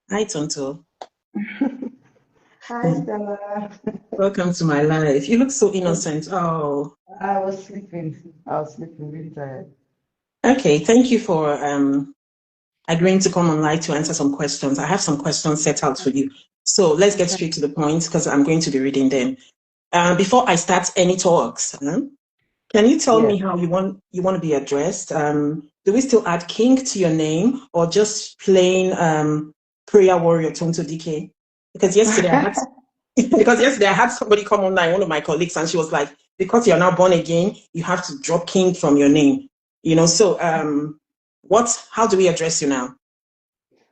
Hi, Tonto. Hi, Stella. Welcome to my life. You look so innocent. Oh, I was sleeping. I was sleeping, really tired. okay. Thank you for agreeing to come online to answer some questions. I have some questions set out for you. So let's get Okay. straight to the point because I'm going to be reading them. Before I start any talks, can you tell Yeah. me how you want to be addressed? Do we still add King to your name or just plain prayer warrior Tonto Dikeh? Because yesterday I had because yesterday I had somebody come online, one of my colleagues, and she was like, because you're now born again, you have to drop King from your name. So how do we address you now?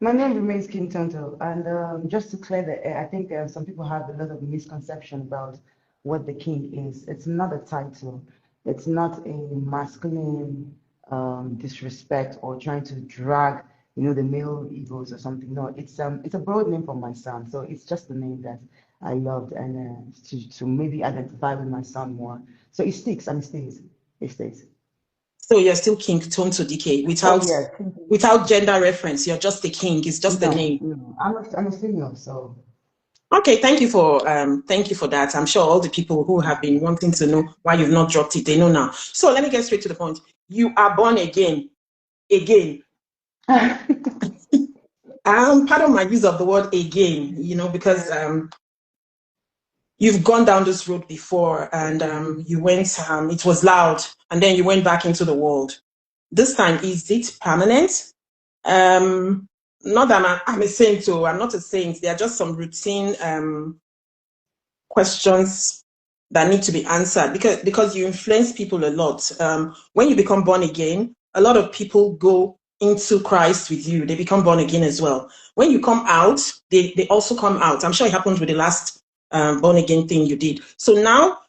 My name remains King Tonto, and just to clear the air, I think some people have a lot of misconception about what the king is. It's not a title. It's not a masculine disrespect or trying to drag, the male egos or something. No, it's a broad name for my son. So it's just the name that I loved and to maybe identify with my son more. So it sticks and it stays. It stays. So you're still King Tonto Dikeh Oh without yeah. without gender reference. You're just the king. It's just the No, name. no. I'm a female, so. Okay, thank you for that. I'm sure all the people who have been wanting to know why you've not dropped it, they know now. So let me get straight to the point. You are born again. Pardon my use of the word again, because you've gone down this road before and you went, it was loud, and then you went back into the world. This time, is it permanent? Um, Not that I'm a saint, so I'm not a saint. There are just some routine questions that need to be answered because you influence people a lot. When you become born again, a lot of people go into Christ with you. They become born again as well. When you come out, they also come out. I'm sure it happened with the last born again thing you did. So now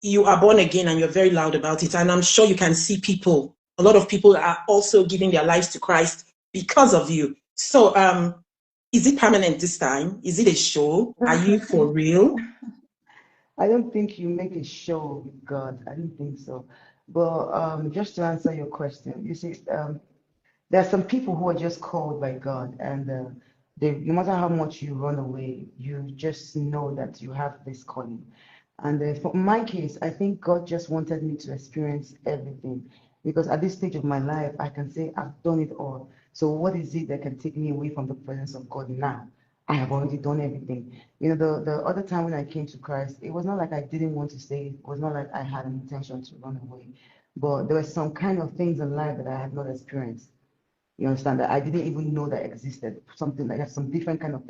you are born again and you're very loud about it. And I'm sure you can see people. A lot of people are also giving their lives to Christ because of you. So is it permanent this time? Is it a show? Are you for real? I don't think you make a show with God. I don't think so. But just to answer your question, you see, there are some people who are just called by God, and no matter how much you run away, you just know that you have this calling. And for my case, I think God just wanted me to experience everything because at this stage of my life, I can say I've done it all. So what is it that can take me away from the presence of God now? I have already done everything. The other time when I came to Christ, it was not like I didn't want to stay. It was not like I had an intention to run away. But there were some kind of things in life that I had not experienced. You understand that I didn't even know that existed. Something like some different kind of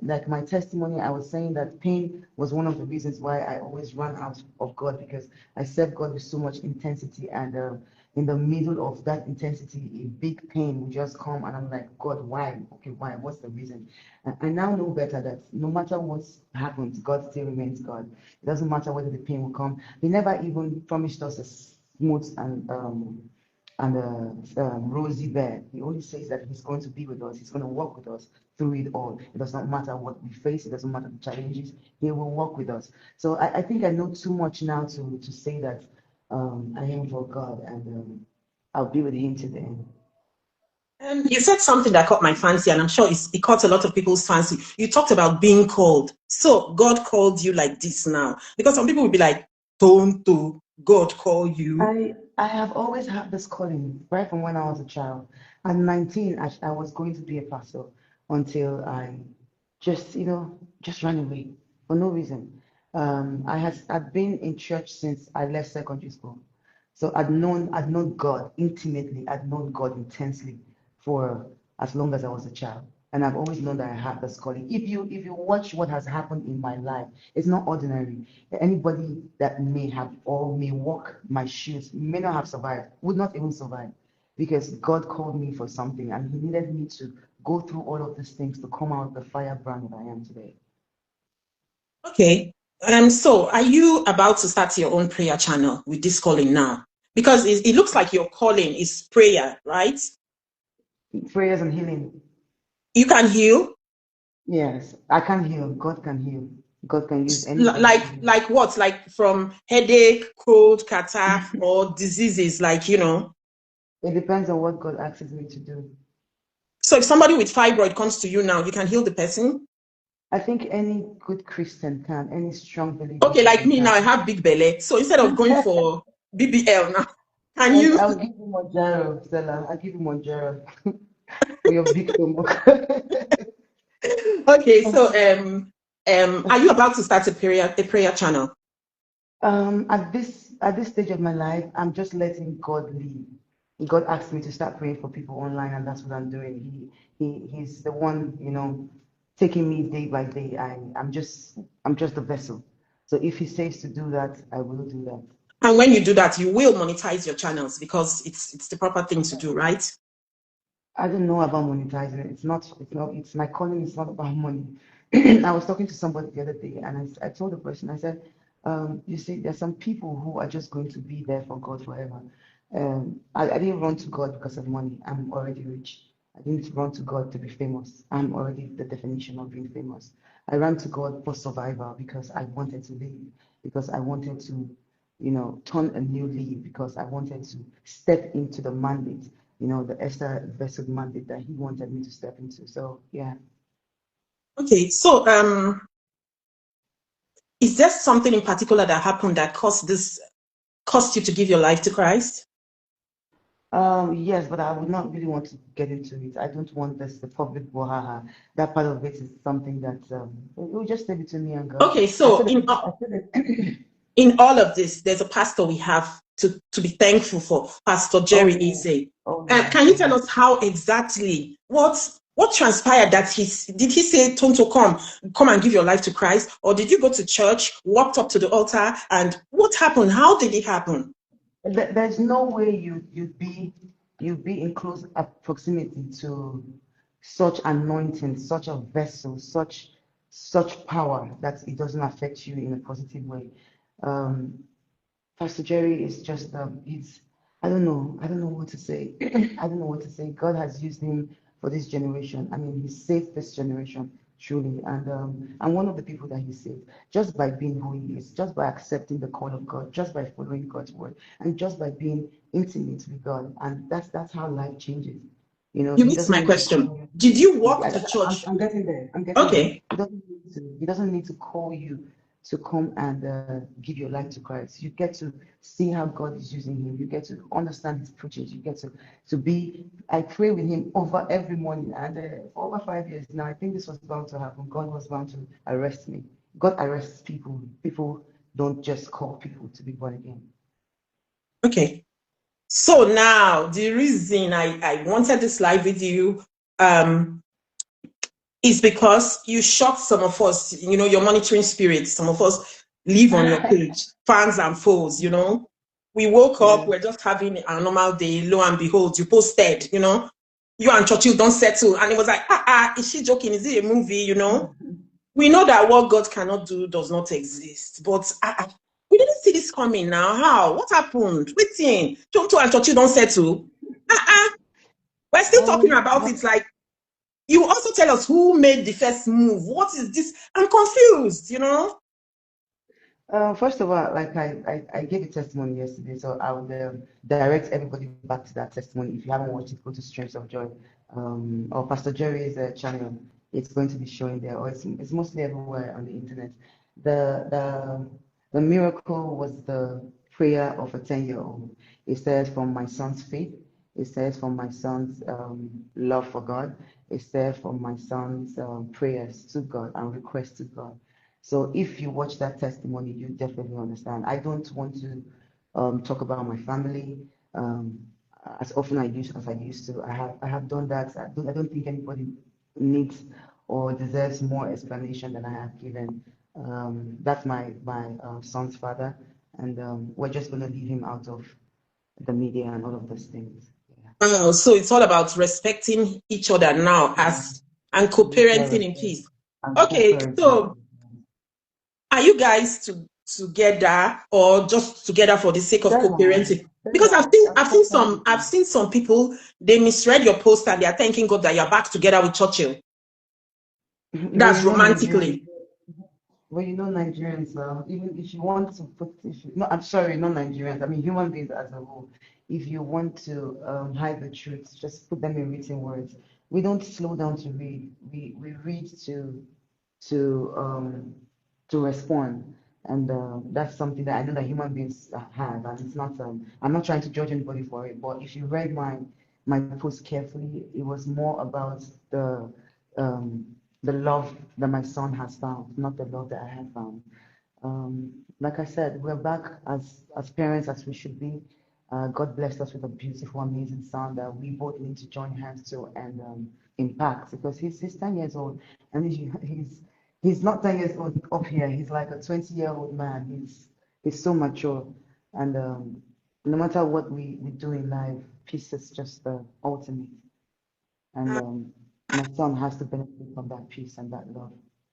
like my testimony. I was saying that pain was one of the reasons why I always run out of God because I serve God with so much intensity, and in the middle of that intensity, a big pain will just come, and I'm like, God, why? Okay, why? What's the reason? And I now know better that no matter what happens, God still remains God. It doesn't matter whether the pain will come. He never even promised us a smooth and rosy bed. He only says that he's going to be with us. He's going to walk with us through it all. It does not matter what we face. It doesn't matter the challenges. He will walk with us. So I think I know too much now to say that I am for God, and I'll be with him to the end. You said something that caught my fancy, and I'm sure it caught a lot of people's fancy. You talked about being called. So God called you like this now. Because some people would be like, Tonto, God called you. I have always had this calling right from when I was a child. At 19, I was going to be a pastor until I just, just ran away for no reason. I'd been in church since I left secondary school. So I'd known God intimately. I'd known God intensely for as long as I was a child. And I've always known that I have this calling. If you watch what has happened in my life, it's not ordinary. Anybody that may have or may walk my shoes may not have survived, would not even survive. Because God called me for something and He needed me to go through all of these things to come out the firebrand that I am today. Okay. So are you about to start your own prayer channel with this calling now? Because it looks like your calling is prayer, right? Prayers and healing. You can heal. Yes, I can heal. God can heal. God can use anybody to heal. Like what? Like from headache, cold, catarrh, or diseases, like. It depends on what God asks me to do. So if somebody with fibroid comes to you now, you can heal the person? I think any good Christian can, any strong believing Okay, like Christian me now, I can. have big belly. So instead of going for BBL now, can you? I'll give you Monjaro, Stella. I'll give you Monjaro for your big stomach. Okay, so are you about to start a prayer channel? At this stage of my life, I'm just letting God lead. God asked me to start praying for people online, and that's what I'm doing. He's the one, taking me day by day. I'm just the vessel. So if He says to do that, I will do that. And when you do that, you will monetize your channels because it's the proper thing to do, right? I don't know about monetizing it. It's my calling. It's not about money. I was talking to somebody the other day, and I told the person, I said, you see, there's some people who are just going to be there for God forever. I didn't run to God because of money. I'm already rich. I didn't run to God to be famous. I'm already the definition of being famous. I ran to God for survival because I wanted to live, because I wanted to, turn a new leaf, because I wanted to step into the mandate, the Esther vessel mandate that He wanted me to step into. So yeah. Okay, so is there something in particular that happened that caused you to give your life to Christ? Yes, but I would not really want to get into it. I don't want this the public brouhaha. That part of it is something that it will just stay between me and God. Okay, I so said it. I said it. in all of this, there's a pastor we have to be thankful for, Pastor Oh Jerry yeah. Eze. Oh yeah. Can you Oh tell yeah. us how exactly what transpired that did he say, Tonto, come and give your life to Christ? Or did you go to church, walked up to the altar, and what happened? How did it happen? There's no way you'd be in close proximity to such anointing, such a vessel, such power that it doesn't affect you in a positive way. Um, Pastor Jerry is just he's I don't know what to say. I don't know what to say. God has used him for this generation. I mean, he saved this generation truly, and I'm one of the people that he saved just by being who he is, just by accepting the call of God, just by following God's word, and just by being intimate with God, and that's how life changes. You He missed doesn't my need to question. call Did you you. walk to church? I'm getting there. I'm getting there. Okay. He doesn't need to call you to come and give your life to Christ. You get to see how God is using him. You get to understand his preachings. You get to be. I pray with him over every morning, and for over 5 years now, I think this was bound to happen. God was bound to arrest me. God arrests people. People don't just call people to be born again. Okay. So now the reason I wanted this live with you um is because you shocked some of us, your monitoring spirits. Some of us live on your page, fans and foes, We woke up, Yeah. we're just having a normal day. Lo and behold, you posted, you and Churchill don't settle. And it was like, is she joking? Is it a movie? We know that what God cannot do does not exist. But we didn't see this coming now. How? What happened? Waiting. Tonto and Churchill don't settle. We're still talking about it. Well, Like, you also tell us who made the first move. What is this? I'm confused. First of all, like I gave a testimony yesterday, so I would direct everybody back to that testimony. If you haven't watched it, go to Streams of Joy, or Pastor Jerry's channel. It's going to be showing there, or it's mostly everywhere on the internet. The miracle was the prayer of a 10-year-old. It says, from my son's faith. It says, from my son's love for God. It says, from my son's prayers to God and requests to God. So if you watch that testimony, you definitely understand. I don't want to talk about my family as often as I used to. I have done that. I don't think anybody needs or deserves more explanation than I have given. That's my son's father, and we're just going to leave him out of the media and all of those things. Yeah, So it's all about respecting each other now yeah. as and Mutual co-parenting in respect peace. and Okay, co-parenting. so are you guys together or just together for the sake of Stella, co-parenting? Because Stella, I've stop seen that. some people, they misread your post and they are thanking God that you're back together with Churchill. But That's Nigerians. romantically. Well, Nigerians now, even if you want to put, no, I'm sorry, not Nigerians, I mean human beings as a whole. If you want to hide the truth, just put them in written words. we don't slow down to read. We read to um to respond. And that's something that I know that human beings have, and it's not. I'm not trying to judge anybody for it, but if you read my post carefully, it was more about um, the love that my son has found, not the love that I have found. Like I said, we're back as parents as we should be. God blessed us with a beautiful, amazing son that we both need to join hands to and impact, because he's 10 years old, and he's not 10 years old up here. He's like a 20-year-old man. He's so mature, and no matter what we do in life, peace is just the ultimate. And my son has to benefit from that peace and that love.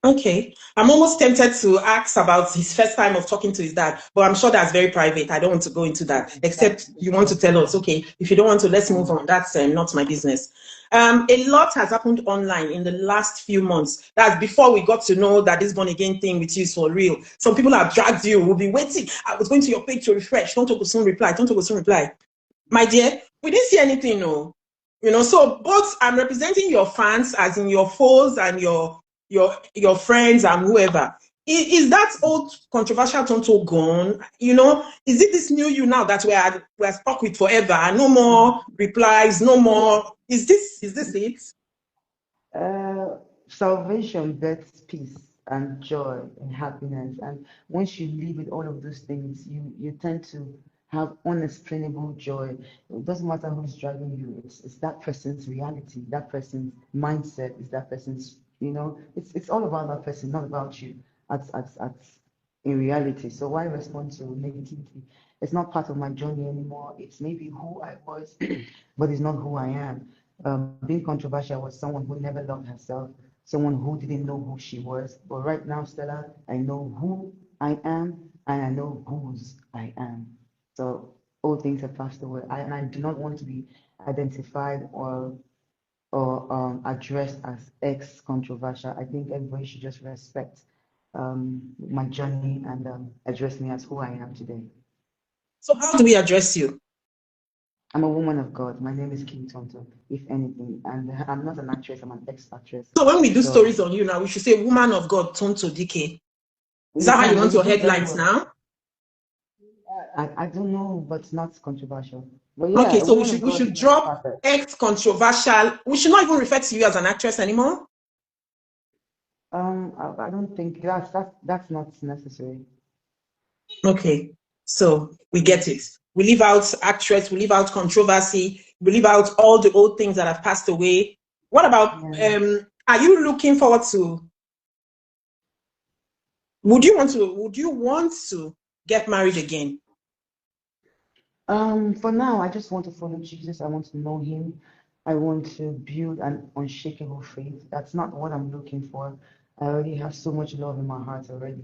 Okay. I'm almost tempted to ask about his first time of talking to his dad, but I'm sure that's very private. I don't want to go into Yeah, that, except you want to that's tell us. Okay, if you don't want to, let's move um, on. That's not my business. A lot has happened online in the last few months. That's before we got to know that this born again thing with you is for real. Some people have dragged you. We'll be waiting. I was going to your page to refresh. Don't talk soon reply. Don't talk soon reply. My dear, we didn't see anything, no. So both I'm representing your fans, as in your foes and your friends and whoever. Is that old controversial Tonto gone? Is it this new you now that we're stuck with forever? No more replies, no more. Is this it? Uh, salvation births peace and joy and happiness. And once you live with all of those things, you tend to have unexplainable joy. It doesn't matter who's driving you, it's that person's reality, that person's mindset, is that person's, it's all about that person, not about you at in reality. So why respond to negativity? It's not part of my journey anymore. It's maybe who I was, but it's not who I am. Being controversial was someone who never loved herself, someone who didn't know who she was. But right now, Stella, I know who I am and I know whose I am. So all things have passed away. And I do not want to be identified or addressed as ex-controversial. I think everybody should just respect my journey and address me as who I am today. So how do we address you? I'm a woman of God. My name is King Tonto, if anything. And I'm not an actress, I'm an ex-actress. So when we do So stories on you now, we should say woman of God, Tonto Dikeh. Is you that how you can, want and you your do very headlines well. now? I don't know, but it's not controversial. But yeah, Okay, a so we woman should of we God is should not drop perfect. ex controversial. We should not even refer to you as an actress anymore. I don't think that's not necessary. Okay, so we Yeah. get it. We leave out actress, we leave out controversy, we leave out all the old things that have passed away. What about Yeah. are you looking forward to would you want to get married again? For now, I just want to follow Jesus. I want to know him. I want to build an unshakable faith. That's not what I'm looking for. I already have so much love in my heart already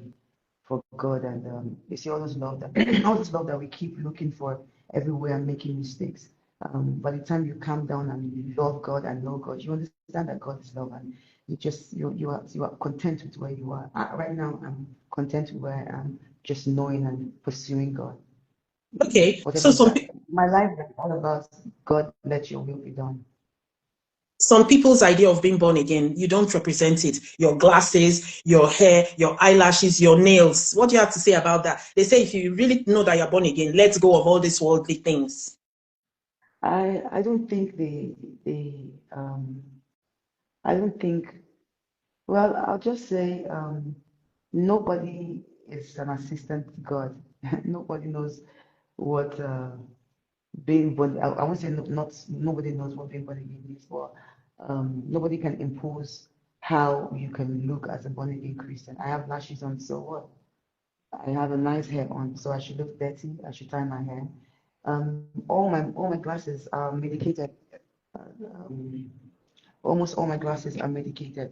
for God, and you see all those love that all this love that we keep looking for everywhere and making mistakes. By the time you calm down and you love God and know God, you understand that God is love, and you are content with where you are. Right now, I'm content with where I am, just knowing and pursuing God. Okay, so Whatever that my life is all about, God, let your will be done. some people's idea of being born again, you don't represent it. Your glasses, your hair, your eyelashes, your nails. What do you have to say about that? They say if you really know that you're born again, let's go of all these worldly things. I don't think they I don't think, well, I'll just say nobody is an assistant to God. Nobody knows what being born. I won't say not nobody knows what being born again is, but nobody can impose how you can look as a born again Christian. I have lashes on, so what? I have a nice hair on, so I should look dirty. I should tie my hair. All my glasses are medicated. Um, Almost all my glasses are medicated.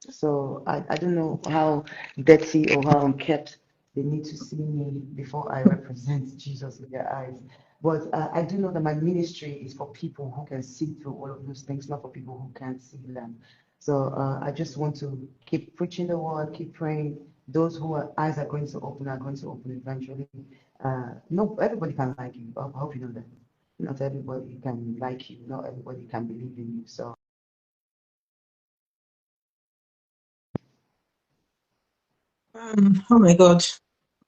So I don't know how dirty or how unkept they need to see me before I represent Jesus in their eyes. But I do know that my ministry is for people who can see through all of those things, not for people who can't see them. So I just want to keep preaching the word, keep praying. Those who are eyes are going to open eventually. No, everybody can like you. I hope you know that. Not everybody can like you. Not everybody can believe in you. So Oh my God.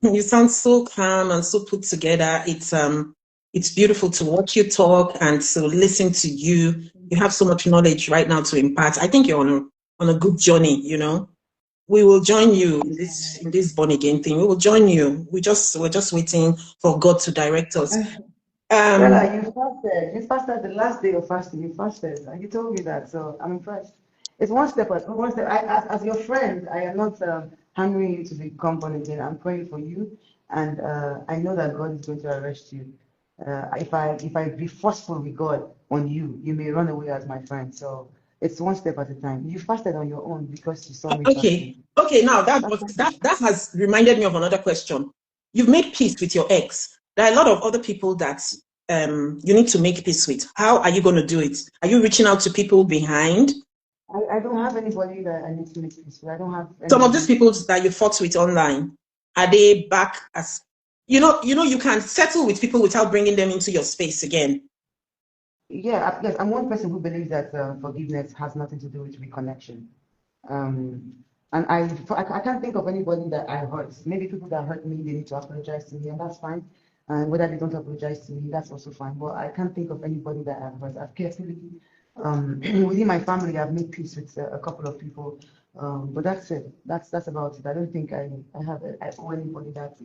You sound so calm and so put together. It's beautiful to watch you talk and to listen to you. You have so much knowledge right now to impart. I think you're on a good journey, you know. We will join you in this born again thing. We will join you. We're just waiting for God to direct us. Stella, Um, you fasted. You fasted the last day of fasting. You fasted, and you told me that. So I'm impressed. It's one step at one step. As your friend, I am not hungering you to become born again. I'm praying for you, and I know that God is going to arrest you. If I be forceful with God on you, you may run away as my friend. So it's one step at a time. You fasted on your own because you saw me fasting. okay. Okay, now That's fine. that has reminded me of another question. You've made peace with your ex. There are a lot of other people that you need to make peace with. How are you going to do it? Are you reaching out to people behind? I don't have anybody that I need to make peace with. I don't have Some of these anybody. people that you fought with online, are they back as you can settle with people without bringing them into your space again. Yeah, yes, I'm one person who believes that forgiveness has nothing to do with reconnection. Um, and I can't think of anybody that I hurt. Maybe people that hurt me, they need to apologize to me, and that's fine. And whether they don't apologize to me, that's also fine. But I can't think of anybody that I've hurt. I've carefully, within my family, I've made peace with a couple of people. But that's it. That's about it. I don't think I have I owe anybody that.